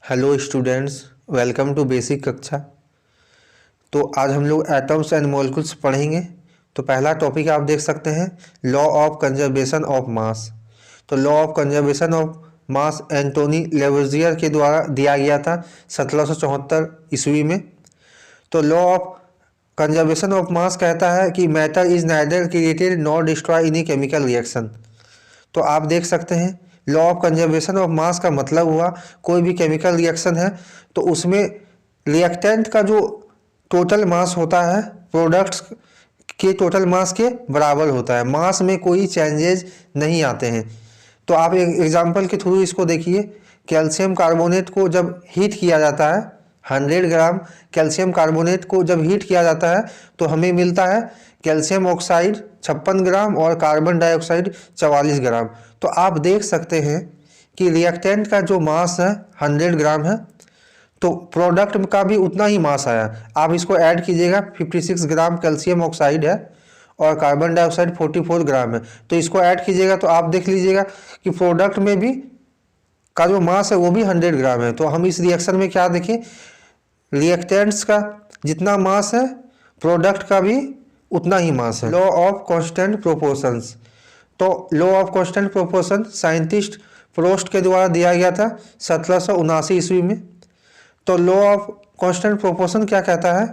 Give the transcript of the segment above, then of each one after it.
Hello students, welcome to basic कक्षा। तो आज हम लोग एटम्स एंड मॉलिक्यूल्स पढ़ेंगे। तो पहला टॉपिक आप देख सकते हैं, law of conservation of mass. तो law of conservation of mass Antoine Lavoisier के द्वारा दिया गया था 1774 ईस्वी में। तो law of conservation of mass कहता है कि matter is neither created nor destroy in a chemical reaction. तो आप देख सकते हैं, law of conservation of mass का मतलब हुआ कोई भी केमिकल रिएक्शन है तो उसमें रिएक्टेंट का जो टोटल मास होता है प्रोडक्ट्स के टोटल मास के बराबर होता है, मास में कोई चेंजेस नहीं आते हैं। तो आप एक एग्जांपल के थ्रू इसको देखिए। कैल्शियम कार्बोनेट को जब हीट किया जाता है, 100 ग्राम कैल्शियम कार्बोनेट को जब हीट किया जाता है तो हमें मिलता है कैल्शियम ऑक्साइड 56 ग्राम और कार्बन डाइऑक्साइड 44 ग्राम। तो आप देख सकते हैं कि रिएक्टेंट का जो मास है 100 ग्राम है, तो प्रोडक्ट का भी उतना ही मास आया। आप इसको ऐड कीजिएगा, 56 ग्राम कैल्शियम ऑक्साइड है और कार्बन डाइऑक्साइड 44 ग्राम है, तो इसको ऐड कीजिएगा तो आप देख लीजिएगा कि प्रोडक्ट में भी का जो मास है वो भी 100 ग्राम है। तो हम इस रिएक्शन में क्या देखें, रिएक्टेंट्स का जितना मास है प्रोडक्ट का भी उतना ही मास है। Law of constant proportions. तो law of constant proportion scientist Proust के द्वारा दिया गया था 1779 ईस्वी में। तो लॉ ऑफ कांस्टेंट प्रोपोर्शन क्या कहता है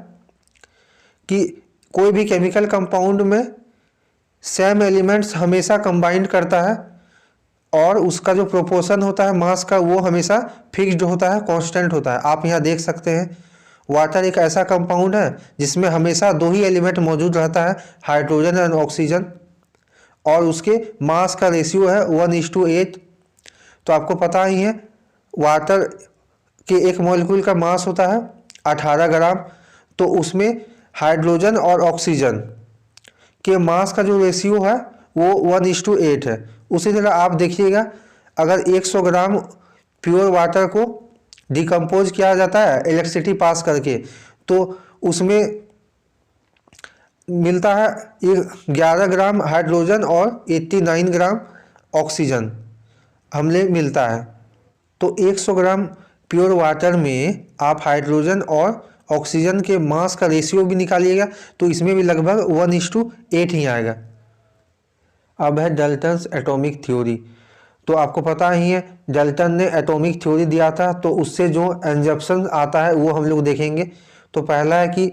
कि कोई भी केमिकल कंपाउंड में सेम एलिमेंट्स हमेशा कंबाइंड करता है और उसका जो प्रोपोर्शन होता है मास का वो हमेशा फिक्स्ड होता है, कांस्टेंट होता है। आप यहाँ देख सकते हैं वाटर एक ऐसा कंपाउंड है जिसमें हमेशा दो ही एलिमेंट मौजूद रहता है, हाइड्रोजन एंड ऑक्सीजन, और उसके मास का रेशियो है 1:8। तो आपको पता ही है वाटर के एक मॉलिक्यूल का मास होता है 18 ग्राम, तो उसमें हाइड्रोजन और ऑक्सीजन के मास का जो रेशियो है वो 1:8 है। उसी तरह आप देखिएगा अगर 100 ग्राम प्योर वाटर को डिकम्पोज किया जाता है इलेक्ट्रिसिटी पास करके तो उसमें मिलता है 11 ग्राम हाइड्रोजन और 89 ग्राम ऑक्सीजन हमें मिलता है। तो 100 ग्राम प्योर वाटर में आप हाइड्रोजन और ऑक्सीजन के मास का रेशियो भी निकालिएगा तो इसमें भी लगभग 1:8 ही आएगा। अब है डाल्टन्स एटॉमिक थ्योरी। तो आपको पता ही है डाल्टन ने एटॉमिक थ्योरी दिया था, तो उससे जो एंजप्शन आता है वो हम लोग देखेंगे। तो पहला है कि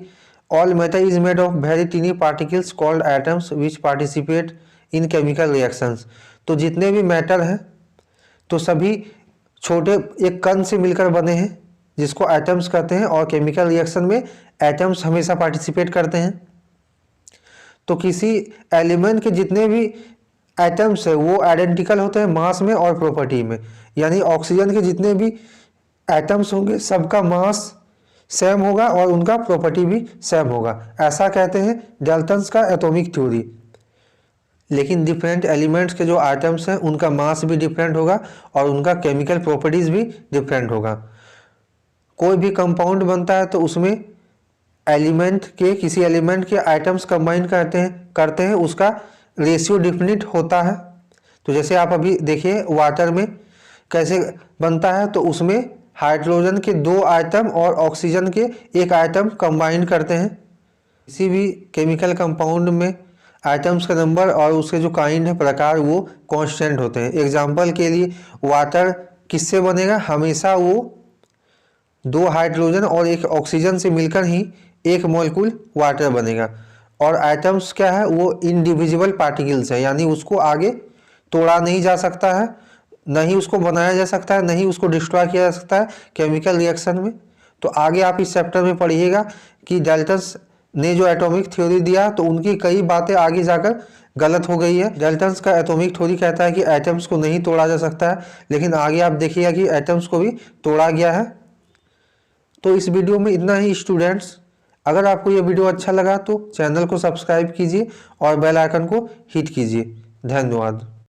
all matter is made of very tiny particles called atoms which participate in chemical reactions. तो जितने भी मैटर हैं तो सभी छोटे एक कण से मिलकर बने हैं जिसको एटम्स कहते हैं, और केमिकल रिएक्शन में एटम्स हमेशा पार्टिसिपेट करते हैं। तो किसी एलिमेंट के जितने भी एटम्स है वो आइडेंटिकल होते हैं मास में और प्रॉपर्टी में, यानी ऑक्सीजन के जितने भी एटम्स होंगे सबका मास सेम होगा और उनका प्रॉपर्टी भी सेम होगा। ऐसा कहते हैं डाल्टन्स का एटॉमिक थ्योरी। लेकिन डिफरेंट एलिमेंट्स के जो आइटम्स हैं उनका मास भी डिफरेंट होगा और उनका केमिकल प्रॉपर्टीज भी डिफरेंट होगा। कोई भी कंपाउंड बनता है तो उसमें एलिमेंट के किसी एलिमेंट के आइटम्स कंबाइन करते हैं उसका रेशियो डिफिनिट होता है। तो जैसे आप अभी देखिए वाटर में कैसे बनता है, तो उसमें हाइड्रोजन के 2 आइटम और ऑक्सीजन के 1 आइटम कंबाइन करते हैं। किसी भी केमिकल कंपाउंड में आइटम्स का नंबर और उसके जो काइंड है प्रकार वो कांस्टेंट होते हैं। एग्जांपल के लिए वाटर किससे बनेगा, हमेशा वो 2 हाइड्रोजन और 1 ऑक्सीजन से मिलकर ही एक मॉलिक्यूल वाटर बनेगा। और आइटम्स क्या है, वो इनडिविजिबल पार्टिकल्स है, यानी उसको आगे तोड़ा नहीं जा सकता है, नहीं उसको बनाया जा सकता है, नहीं उसको डिस्ट्रॉय किया जा सकता है केमिकल रिएक्शन में। तो आगे आप इस चैप्टर में पढ़िएगा कि डाल्टन्स ने जो एटॉमिक थ्योरी दिया तो उनकी कई बातें आगे जाकर गलत हो गई है। डाल्टन्स का एटॉमिक थ्योरी कहता है कि एटम्स को नहीं तोड़ा जा सकता है, लेकिन आगे आप देखिएगा कि एटम्स को भी तोड़ा गया है। तो इस वीडियो में इतना ही स्टूडेंट्स। अगर आपको यह वीडियो अच्छा लगा तो चैनल को सब्सक्राइब कीजिए और बेल आइकन को हिट कीजिए। धन्यवाद।